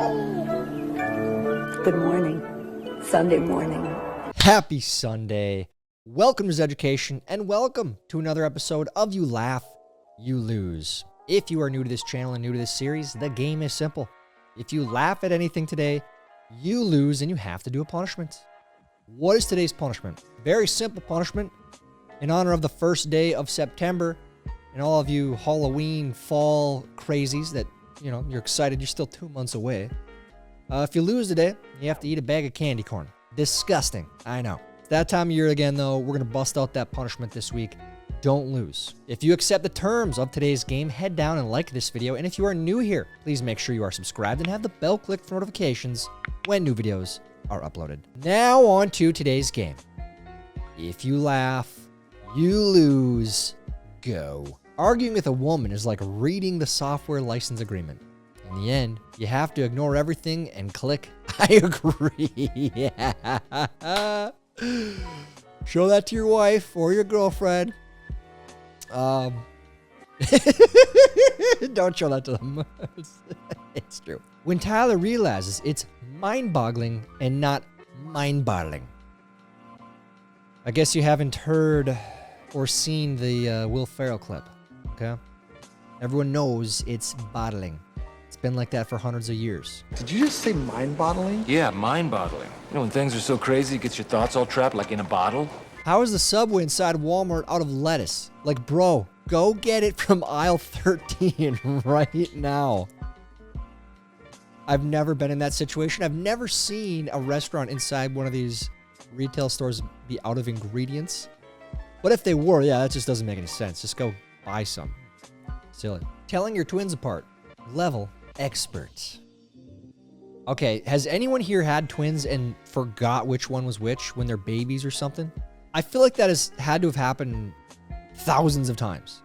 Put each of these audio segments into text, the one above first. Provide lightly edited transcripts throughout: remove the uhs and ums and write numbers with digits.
Good morning. Sunday morning. Happy Sunday. Welcome to Zeducation, and welcome to another episode of You Laugh, You Lose. If you are new to this channel and new to this series, the game is simple. If you laugh at anything today, you lose and you have to do a punishment. What is today's punishment? Very simple punishment. In honor of the first day of September, and all of you Halloween fall crazies that, you're excited, you're still 2 months away. If you lose today, you have to eat a bag of candy corn. Disgusting, I know. It's that time of year again, though. We're going to bust out that punishment this week. Don't lose. If you accept the terms of today's game, head down and like this video. And if you are new here, please make sure you are subscribed and have the bell clicked for notifications when new videos are uploaded. Now on to today's game. If you laugh, you lose. Go. Arguing with a woman is like reading the software license agreement. In the end, you have to ignore everything and click, I agree. Yeah. Show that to your wife or your girlfriend. Don't show that to them. It's true. When Tyler realizes it's mind-boggling and not mind-boggling. I guess you haven't heard or seen the Will Ferrell clip, okay? Everyone knows it's bottling. It's been like that for hundreds of years. Did you just say mind-boggling? Yeah, mind-boggling. When things are so crazy, it gets your thoughts all trapped like in a bottle. How is the Subway inside Walmart out of lettuce? Like, bro, go get it from aisle 13 right now. I've never been in that situation. I've never seen a restaurant inside one of these retail stores be out of ingredients. But if they were, yeah, that just doesn't make any sense. Just go buy some. Silly. Telling your twins apart. Level expert. Okay, has anyone here had twins and forgot which one was which when they're babies or something? I feel like that has had to have happened thousands of times.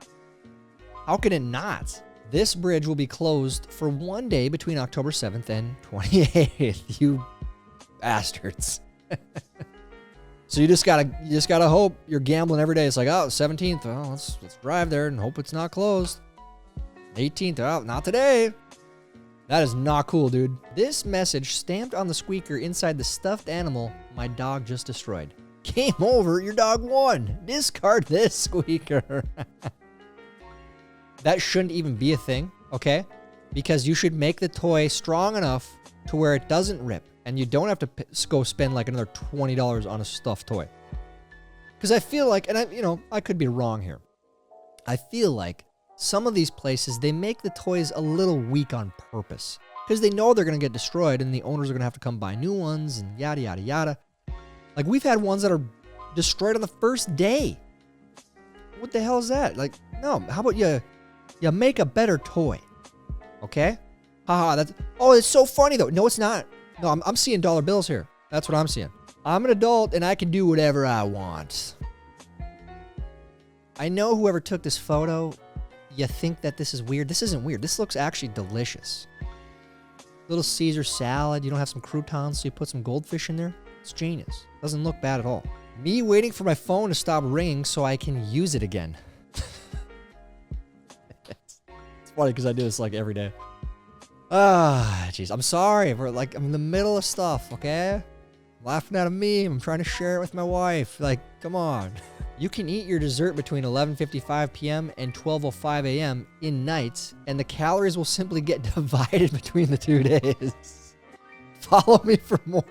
How can it not? This bridge will be closed for one day between October 7th and 28th. You bastards. So you just gotta hope. You're gambling every day. It's like, oh, 17th. Well, let's drive there and hope it's not closed. 18th. Oh, not today. That is not cool, dude. This message stamped on the squeaker inside the stuffed animal my dog just destroyed. Game over. Your dog won. Discard this squeaker. That shouldn't even be a thing, okay? Because you should make the toy strong enough to where it doesn't rip. And you don't have to go spend like another $20 on a stuffed toy. Because I feel like, and I could be wrong here. I feel like some of these places, they make the toys a little weak on purpose. Because they know they're going to get destroyed and the owners are going to have to come buy new ones and yada, yada, yada. Like, we've had ones that are destroyed on the first day. What the hell is that? Like, no, how about you make a better toy? Okay? Haha, it's so funny though. No, it's not. No, I'm seeing dollar bills here. That's what I'm seeing. I'm an adult and I can do whatever I want. I know whoever took this photo, you think that this is weird. This isn't weird. This looks actually delicious. Little Caesar salad. You don't have some croutons, so you put some goldfish in there. It's genius. Doesn't look bad at all. Me waiting for my phone to stop ringing so I can use it again. It's funny because I do this like every day. Jeez. I'm sorry. I'm in the middle of stuff, okay? Laughing at a meme. I'm trying to share it with my wife. Like, come on. You can eat your dessert between 11:55 p.m. and 12:05 a.m. in nights, and the calories will simply get divided between the 2 days. Follow me for more.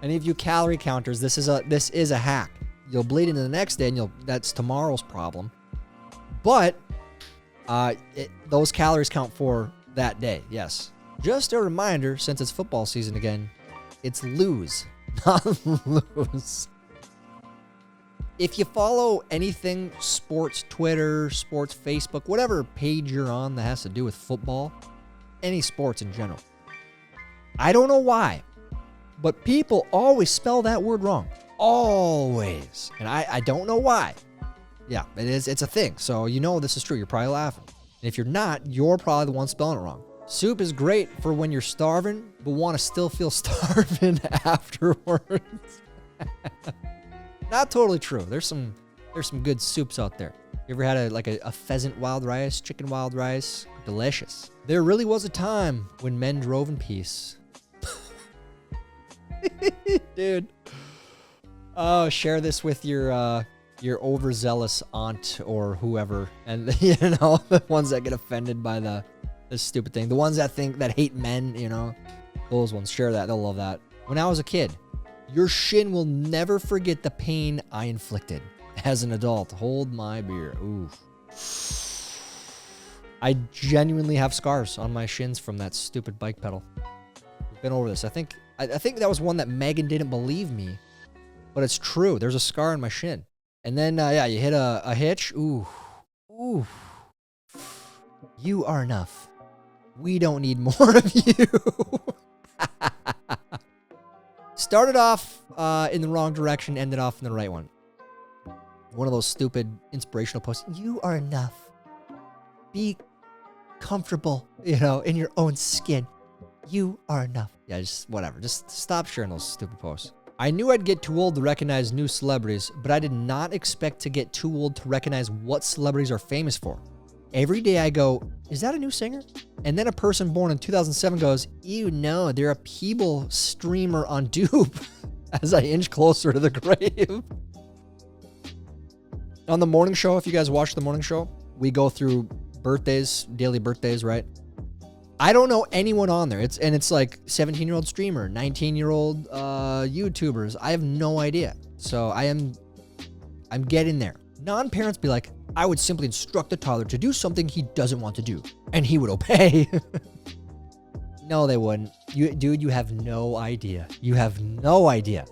Any of you calorie counters, this is a hack. You'll bleed into the next day, and that's tomorrow's problem. But those calories count for that day. Yes. Just a reminder, since it's football season again, it's lose, not lose. If you follow anything sports Twitter, sports Facebook, whatever page you're on that has to do with football, any sports in general, I don't know why, but people always spell that word wrong. Always. And I don't know why. Yeah, it's a thing. So this is true. You're probably laughing. And if you're not, you're probably the one spelling it wrong. Soup is great for when you're starving, but want to still feel starving afterwards. Not totally true. There's some good soups out there. You ever had a pheasant wild rice, chicken wild rice? Delicious. There really was a time when men drove in peace. Dude. Oh, share this with your overzealous aunt or whoever. And, the ones that get offended by this stupid thing. The ones that hate men, those ones. Share that. They'll love that. When I was a kid, your shin will never forget the pain I inflicted. As an adult, hold my beer. Ooh. I genuinely have scars on my shins from that stupid bike pedal. We've been over this. I think that was one that Megan didn't believe me, but it's true. There's a scar on my shin. And then, you hit a hitch. Ooh. Ooh. You are enough. We don't need more of you. Started off in the wrong direction, ended off in the right one. One of those stupid inspirational posts. You are enough. Be comfortable, in your own skin. You are enough. Yeah, just whatever. Just stop sharing those stupid posts. I knew I'd get too old to recognize new celebrities, but I did not expect to get too old to recognize what celebrities are famous for. Every day I go, is that a new singer? And then a person born in 2007 goes, ew, no, they're a Peeble streamer on Dupe. As I inch closer to the grave. On the morning show, if you guys watch the morning show, we go through birthdays, daily birthdays, right? I don't know anyone on there. It's like 17-year-old streamer, 19-year-old YouTubers. I have no idea. So I'm getting there. Non-parents be like, I would simply instruct the toddler to do something he doesn't want to do, and he would obey. No, they wouldn't. Dude, you have no idea. You have no idea.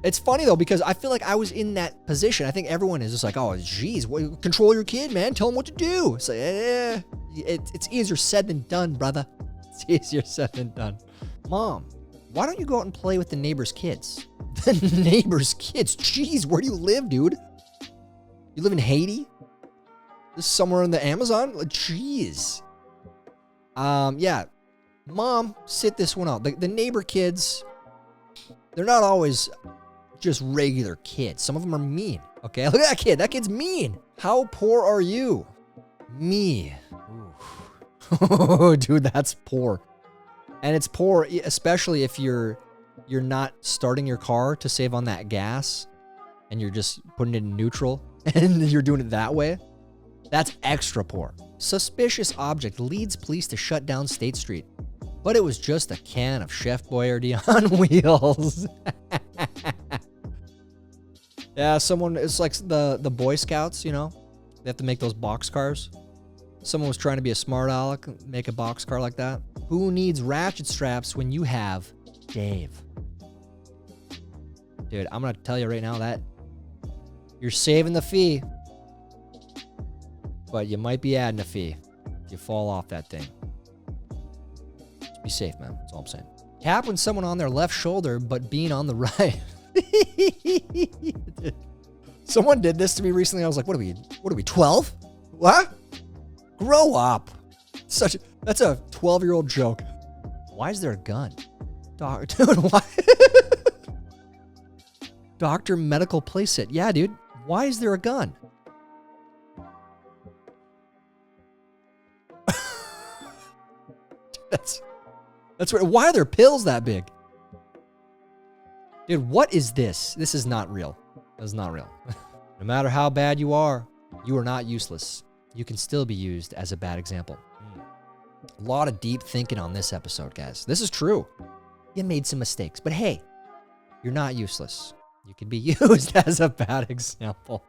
It's funny, though, because I feel like I was in that position. I think everyone is just like, oh, geez, control your kid, man. Tell him what to do. It's like, it's easier said than done, brother. It's easier said than done. Mom, why don't you go out and play with the neighbor's kids? The neighbor's kids? Jeez, where do you live, dude? You live in Haiti? This is somewhere in the Amazon? Like, jeez. Yeah. Mom, sit this one out. The neighbor kids, they're not always just regular kids. Some of them are mean. Okay, look at that kid. That kid's mean. How poor are you? Me. Oh, dude, that's poor. And it's poor, especially if you're not starting your car to save on that gas, and you're just putting it in neutral, and you're doing it that way. That's extra poor. Suspicious object leads police to shut down State Street, but it was just a can of Chef Boyardee on wheels. Yeah, it's like the Boy Scouts, they have to make those box cars. Someone was trying to be a smart aleck, make a box car like that. Who needs ratchet straps when you have Dave? Dude, I'm going to tell you right now that you're saving the fee, but you might be adding a fee if you fall off that thing. Just be safe, man. That's all I'm saying. Tapping someone on their left shoulder, but being on the right. Someone did this to me recently. I was like, what are we, 12? What? Grow up. That's a 12-year-old joke. Why is there a gun? Dude, why? Doctor medical playset. Yeah, dude. Why is there a gun? That's right. Why are there pills that big? Dude, what is this? This is not real. This is not real. No matter how bad you are not useless. You can still be used as a bad example. A lot of deep thinking on this episode, guys. This is true. You made some mistakes, but hey, you're not useless. You can be used as a bad example.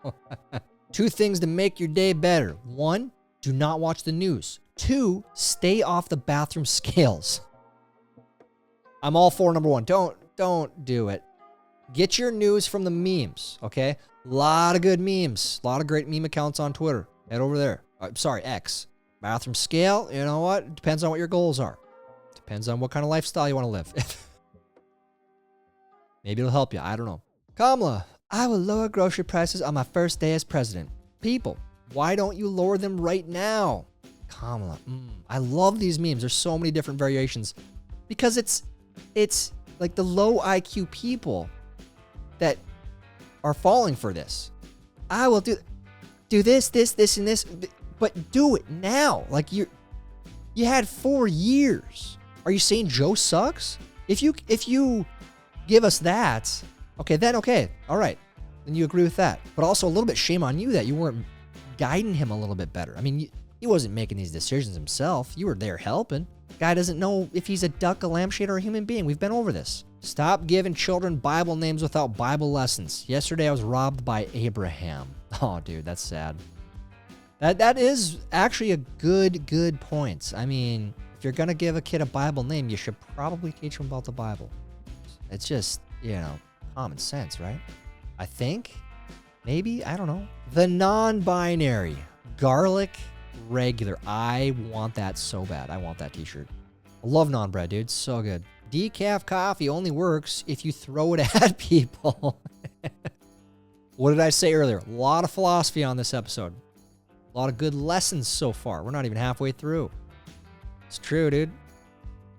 2 things to make your day better. 1, do not watch the news. 2, stay off the bathroom scales. I'm all for number 1. Don't do it. Get your news from the memes, okay? A lot of good memes. A lot of great meme accounts on Twitter. Head over there. Sorry, X. Bathroom scale, you know what? It depends on what your goals are. Depends on what kind of lifestyle you want to live. Maybe it'll help you. I don't know. Kamala, I will lower grocery prices on my first day as president. People, why don't you lower them right now? Kamala, I love these memes. There's so many different variations. Because it's like the low IQ people that are falling for this. I will do... do this, and this, but do it now. Like you had 4 years. Are you saying Joe sucks? If you give us that, okay, all right, then you agree with that. But also a little bit shame on you that you weren't guiding him a little bit better. I mean, he wasn't making these decisions himself. You were there helping. Guy doesn't know if he's a duck, a lampshade, or a human being. We've been over this. Stop giving children Bible names without Bible lessons. Yesterday I was robbed by Abraham. Oh, dude, that's sad. That is actually a good point. I mean, if you're gonna give a kid a Bible name, you should probably teach him about the Bible. It's just, common sense, right? I think. Maybe, I don't know. The non-binary. Garlic regular. I want that so bad. I want that t-shirt. I love non-bread, dude. So good. Decaf coffee only works if you throw it at people. What did I say earlier? A lot of philosophy on this episode. A lot of good lessons so far. We're not even halfway through. It's true, dude.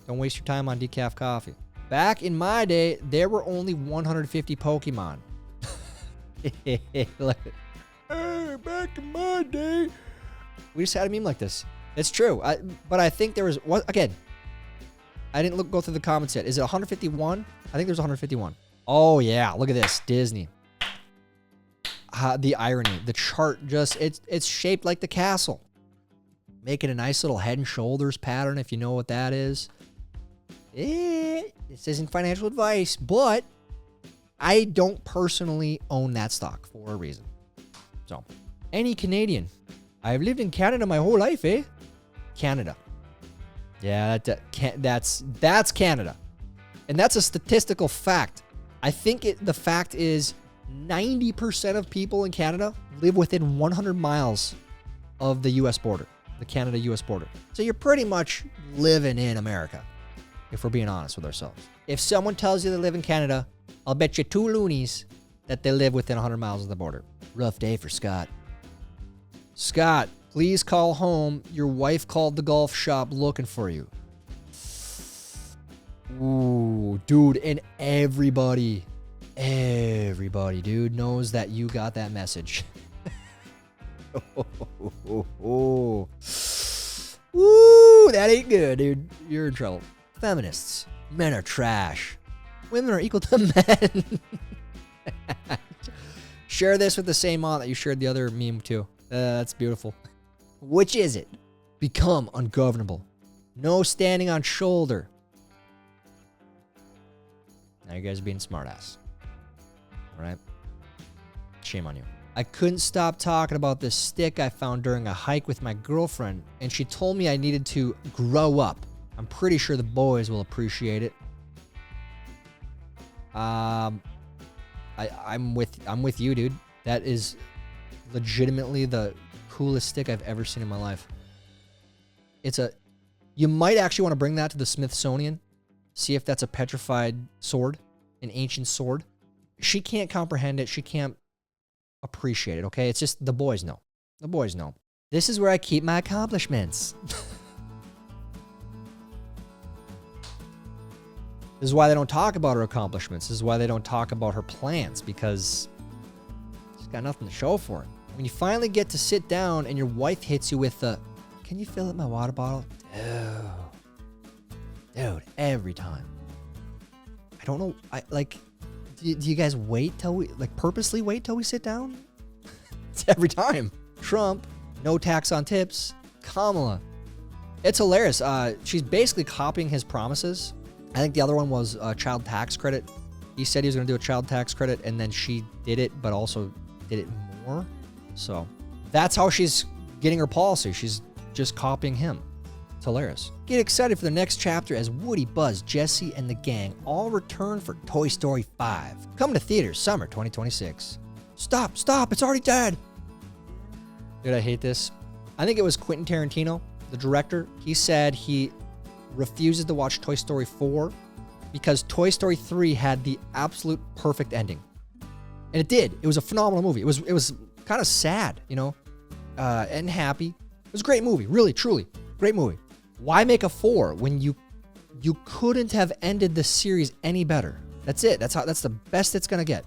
Don't waste your time on decaf coffee. Back in my day, there were only 150 Pokemon. Look. Hey, back in my day. We just had a meme like this. It's true. But I think there was... What again? I didn't go through the comments yet. Is it 151? I think there's 151. Oh, yeah. Look at this. Disney. The irony. The chart just... It's shaped like the castle. Making a nice little head and shoulders pattern, if you know what that is. This isn't financial advice, but I don't personally own that stock for a reason. So, any Canadian. I've lived in Canada my whole life, eh? Canada. Yeah, that's Canada. And that's a statistical fact. I think the fact is 90% of people in Canada live within 100 miles of the U.S. border, the Canada-U.S. border. So you're pretty much living in America, if we're being honest with ourselves. If someone tells you they live in Canada, I'll bet you 2 loonies that they live within 100 miles of the border. Rough day for Scott. Scott, please call home. Your wife called the golf shop looking for you. Ooh, dude, and everybody, dude, knows that you got that message. Ooh, that ain't good, dude. You're in trouble. Feminists. Men are trash. Women are equal to men. Share this with the same aunt that you shared the other meme to. That's beautiful. Which is it? Become ungovernable. No standing on shoulder. Now you guys are being smartass. All right? Shame on you. I couldn't stop talking about this stick I found during a hike with my girlfriend, and she told me I needed to grow up. I'm pretty sure the boys will appreciate it. I'm with you, dude. That is legitimately the coolest stick I've ever seen in my life. You might actually want to bring that to the Smithsonian. See if that's a petrified sword, an ancient sword. She can't comprehend it. She can't appreciate it, okay? It's just the boys know. The boys know. This is where I keep my accomplishments. This is why they don't talk about her accomplishments. This is why they don't talk about her plans, because she's got nothing to show for it. When you finally get to sit down and your wife hits you with the, can you fill up my water bottle? Dude, every time. I don't know. Do you guys wait till we, purposely wait till we sit down? It's every time. Trump, no tax on tips. Kamala. It's hilarious. She's basically copying his promises. I think the other one was a child tax credit. He said he was going to do a child tax credit, and then she did it, but also did it more. So that's how she's getting her policy. She's just copying him. It's hilarious. Get excited for the next chapter as Woody, Buzz, Jesse, and the gang all return for Toy Story 5. Coming to theaters summer 2026. Stop, it's already dead. Dude, I hate this. I think it was Quentin Tarantino, the director. He said he refuses to watch Toy Story 4 because Toy Story 3 had the absolute perfect ending. And it did. It was a phenomenal movie. It was kind of sad, and happy. It was a great movie. Really, truly. Great movie. Why make a 4 when you couldn't have ended the series any better? That's it. That's the best it's going to get.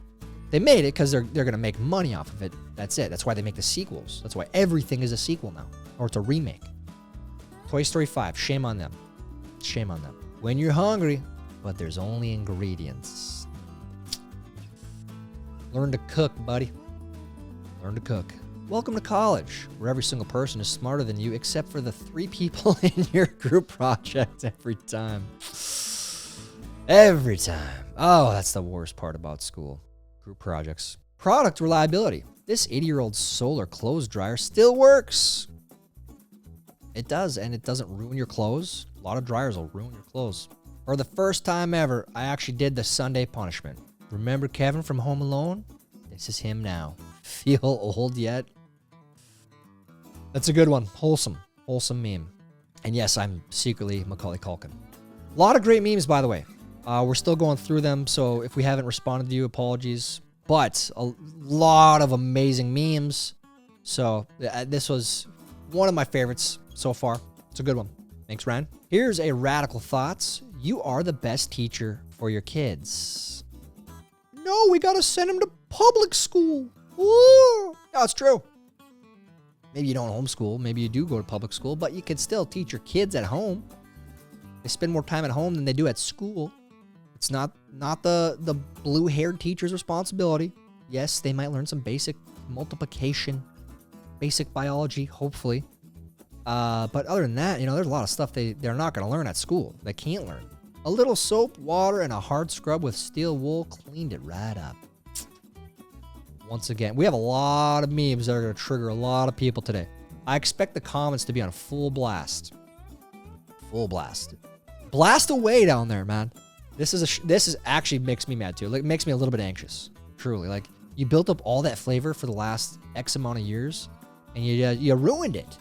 They made it because they're going to make money off of it. That's it. That's why they make the sequels. That's why everything is a sequel now. Or it's a remake. Toy Story 5. Shame on them. Shame on them. When you're hungry, but there's only ingredients. Learn to cook, buddy. Learn to cook. Welcome to college, where every single person is smarter than you except for the 3 people in your group project every time. Every time. Oh, that's the worst part about school. Group projects. Product reliability. This 80-year-old solar clothes dryer still works. It does, and it doesn't ruin your clothes. A lot of dryers will ruin your clothes. For the first time ever, I actually did the Sunday punishment. Remember Kevin from Home Alone? This is him now. Feel old yet? That's a good one. Wholesome. Wholesome meme. And yes, I'm secretly Macaulay Culkin. A lot of great memes, by the way. We're still going through them, so if we haven't responded to you, apologies. But a lot of amazing memes. So this was one of my favorites so far. It's a good one. Thanks, Ryan. Here's a radical thoughts. You are the best teacher for your kids. No, we gotta send them to public school. Ooh. No, it's true. Maybe you don't homeschool. Maybe you do go to public school, but you can still teach your kids at home. They spend more time at home than they do at school. It's not the blue-haired teacher's responsibility. Yes, they might learn some basic multiplication, basic biology, hopefully. But other than that, there's a lot of stuff they're not going to learn at school. They can't learn. A little soap, water, and a hard scrub with steel wool cleaned it right up. Once again, we have a lot of memes that are going to trigger a lot of people today. I expect the comments to be on full blast. Full blast. Blast away down there, man. This is actually makes me mad too. Like, it makes me a little bit anxious. Truly, like, you built up all that flavor for the last X amount of years, and you ruined it.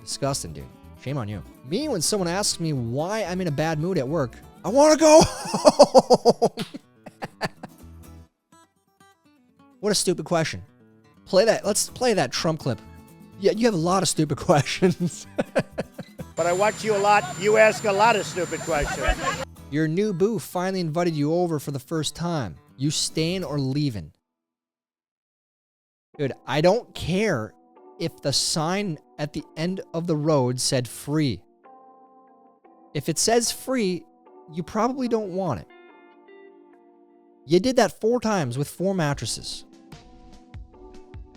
Disgusting, dude. Shame on you. Me, when someone asks me why I'm in a bad mood at work, I want to go home. What a stupid question. Let's play that Trump clip. Yeah, you have a lot of stupid questions. But I watch you a lot. You ask a lot of stupid questions. Your new boo finally invited you over for the first time. You staying or leaving? Dude, I don't care if the sign at the end of the road said free. If it says free, you probably don't want it. You did that 4 times with 4 mattresses.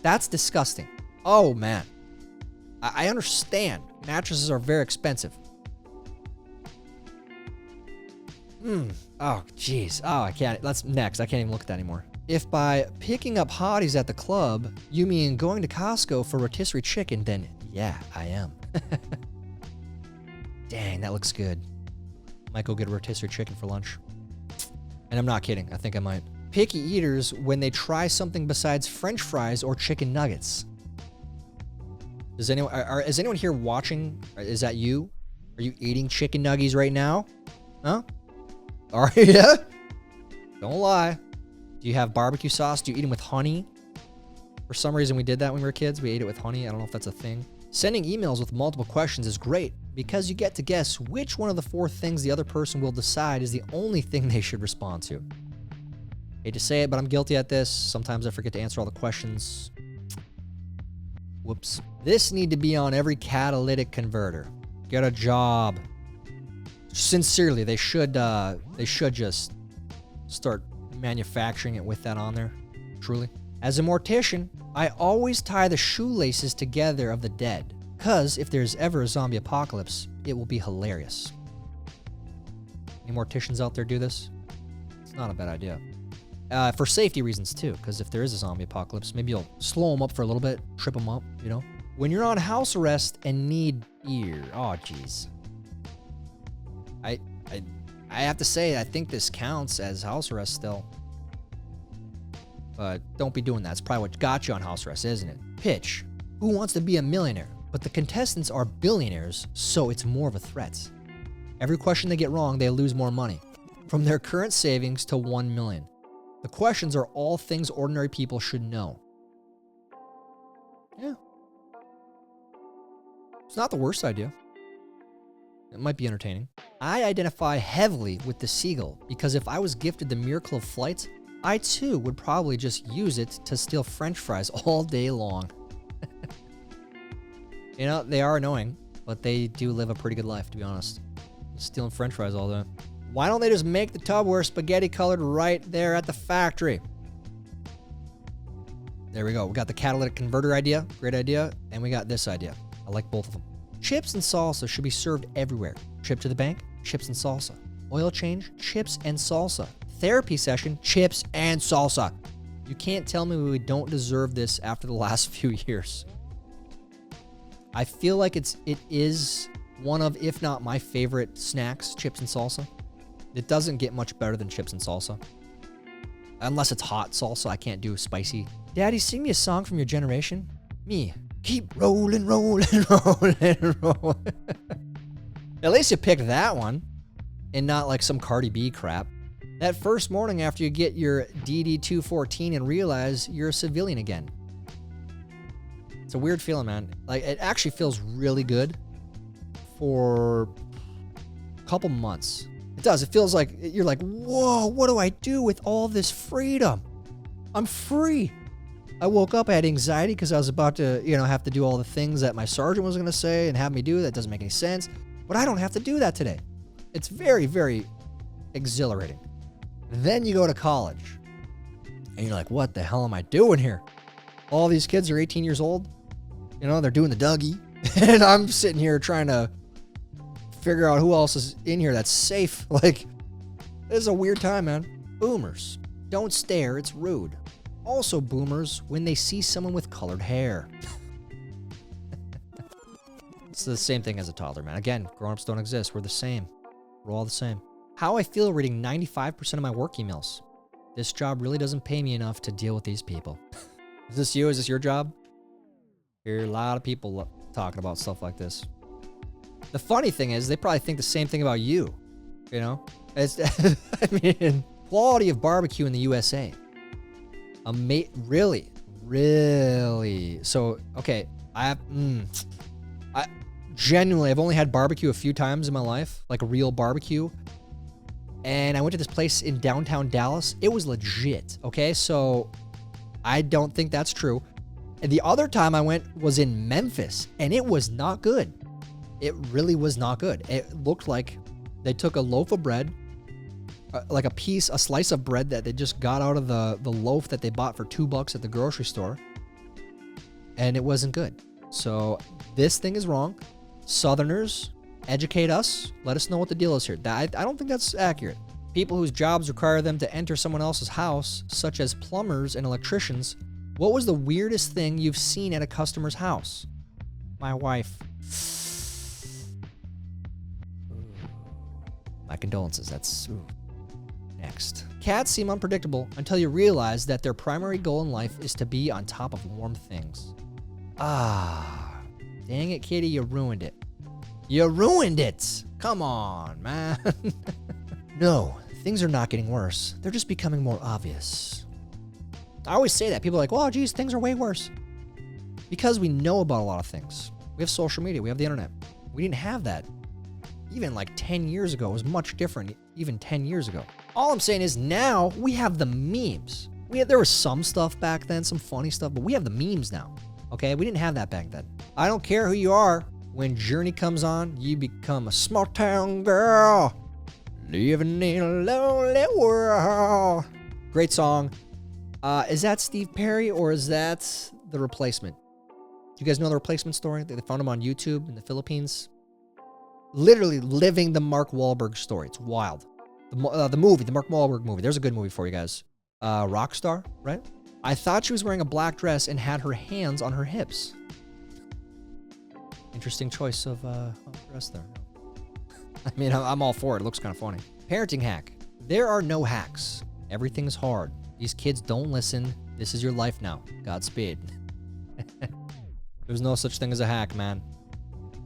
That's disgusting. Oh, man. I understand. Mattresses are very expensive. Oh, jeez. Oh, I can't. That's next. I can't even look at that anymore. If by picking up hotties at the club, you mean going to Costco for rotisserie chicken, then yeah, I am. Dang, that looks good. Might go get a rotisserie chicken for lunch. And I'm not kidding. I think I might. Picky eaters when they try something besides French fries or chicken nuggets. Is anyone here watching? Is that you? Are you eating chicken nuggies right now? Huh? Are you? Don't lie. Do you have barbecue sauce? Do you eat them with honey? For some reason, we did that when we were kids. We ate it with honey. I don't know if that's a thing. Sending emails with multiple questions is great because you get to guess which one of the 4 things the other person will decide is the only thing they should respond to. Hate to say it, but I'm guilty at this. Sometimes I forget to answer all the questions. Whoops. This need to be on every catalytic converter. Get a job. Sincerely, they should just start manufacturing it with that on there. Truly. As a mortician, I always tie the shoelaces together of the dead, because if there's ever a zombie apocalypse, it will be hilarious. Any morticians out there do this? It's not a bad idea. For safety reasons too, because if there is a zombie apocalypse, maybe you'll slow them up for a little bit, trip them up, When you're on house arrest and need beer. Oh, jeez. I have to say, I think this counts as house arrest still. But don't be doing that. It's probably what got you on house arrest, isn't it? Pitch. Who wants to be a millionaire? But the contestants are billionaires, so it's more of a threat. Every question they get wrong, they lose more money. From their current savings to $1 million. The questions are all things ordinary people should know. Yeah. It's not the worst idea. It might be entertaining. I identify heavily with the seagull because if I was gifted the miracle of flight, I too would probably just use it to steal French fries all day long. You know, they are annoying, but they do live a pretty good life, to be honest. Stealing French fries all day. Why don't they just make the Tupperware spaghetti colored right there at the factory? There we go. We got the catalytic converter idea. Great idea. And we got this idea. I like both of them. Chips and salsa should be served everywhere. Trip to the bank, chips and salsa. Oil change, chips and salsa. Therapy session, chips and salsa. You can't tell me we don't deserve this after the last few years. I feel like it is one of, if not my favorite snacks, chips and salsa. It doesn't get much better than chips and salsa. Unless it's hot salsa, I can't do spicy. Daddy, sing me a song from your generation. Me, keep rolling, rolling, rolling, rolling. At least you picked that one and not like some Cardi B crap. That first morning after you get your DD-214 and realize you're a civilian again. It's a weird feeling, man. Like, it actually feels really good for a couple months. It does. It feels like you're like, whoa, what do I do with all this freedom? I'm free. I woke up, I had anxiety because I was about to, have to do all the things that my sergeant was going to say and have me do. That doesn't make any sense. But I don't have to do that today. It's very, very exhilarating. Then you go to college and you're like, what the hell am I doing here? All these kids are 18 years old. They're doing the Dougie. And I'm sitting here trying to figure out who else is in here that's safe. Like, this is a weird time, man. Boomers. Don't stare. It's rude. Also, boomers, when they see someone with colored hair. It's the same thing as a toddler, man. Again, grown-ups don't exist. We're the same. We're all the same. How I feel reading 95% of my work emails. This job really doesn't pay me enough to deal with these people. Is this you? Is this your job? Hear a lot of people talking about stuff like this. The funny thing is, they probably think the same thing about you. It's, I mean, quality of barbecue in the USA. Really? So, okay, I genuinely, I've only had barbecue a few times in my life, like a real barbecue. And I went to this place in downtown Dallas. It was legit, okay? So I don't think that's true. And the other time I went was in Memphis, and it was not good. It really was not good. It looked like they took a loaf of bread, like a slice of bread that they just got out of the loaf that they bought for $2 at the grocery store, and it wasn't good. So this thing is wrong. Southerners, educate us. Let us know what the deal is here. I don't think that's accurate. People whose jobs require them to enter someone else's house, such as plumbers and electricians. What was the weirdest thing you've seen at a customer's house? My wife. My condolences. That's next. Cats seem unpredictable until you realize that their primary goal in life is to be on top of warm things. Dang it, kitty, you ruined it. You ruined it. Come on, man. No, things are not getting worse. They're just becoming more obvious. I always say that. People are like, well, geez, things are way worse. Because we know about a lot of things. We have social media. We have the internet. We didn't have that. Even like 10 years ago, it was much different, even 10 years ago. All I'm saying is now we have the memes. There was some stuff back then, some funny stuff, but we have the memes now. Okay? We didn't have that back then. I don't care who you are. When Journey comes on, you become a small town girl living in a lonely world. Great song. Is that Steve Perry or is that The Replacement? Do you guys know The Replacement story? They found him on YouTube in the Philippines. Literally living the Mark Wahlberg story. It's wild. The movie, the Mark Wahlberg movie. There's a good movie for you guys. Rockstar, right? I thought she was wearing a black dress and had her hands on her hips. Interesting choice of dress there. I mean, I'm all for it. It looks kind of funny. Parenting hack. There are no hacks. Everything's hard. These kids don't listen. This is your life now. Godspeed. There's no such thing as a hack, man.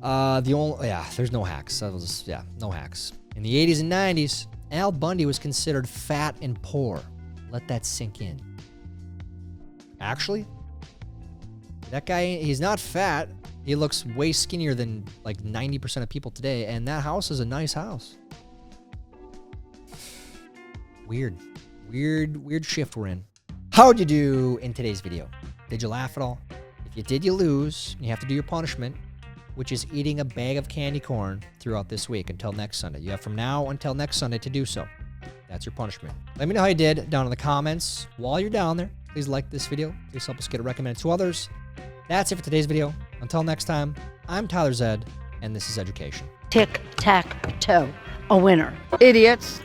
There's no hacks. No hacks. In the 80s and 90s, Al Bundy was considered fat and poor. Let that sink in. Actually, that guy, he's not fat. He looks way skinnier than like 90% of people today, and that house is a nice house. Weird. Weird shift we're in. How'd you do in today's video? Did you laugh at all? If you did, you lose. You have to do your punishment, which is eating a bag of candy corn throughout this week until next Sunday. You have from now until next Sunday to do so. That's your punishment. Let me know how you did down in the comments. While you're down there, please like this video. Please help us get it recommended to others. That's it for today's video. Until next time, I'm Tyler Zed, and this is Zeducation. Tic-tac-toe. A winner. Idiots.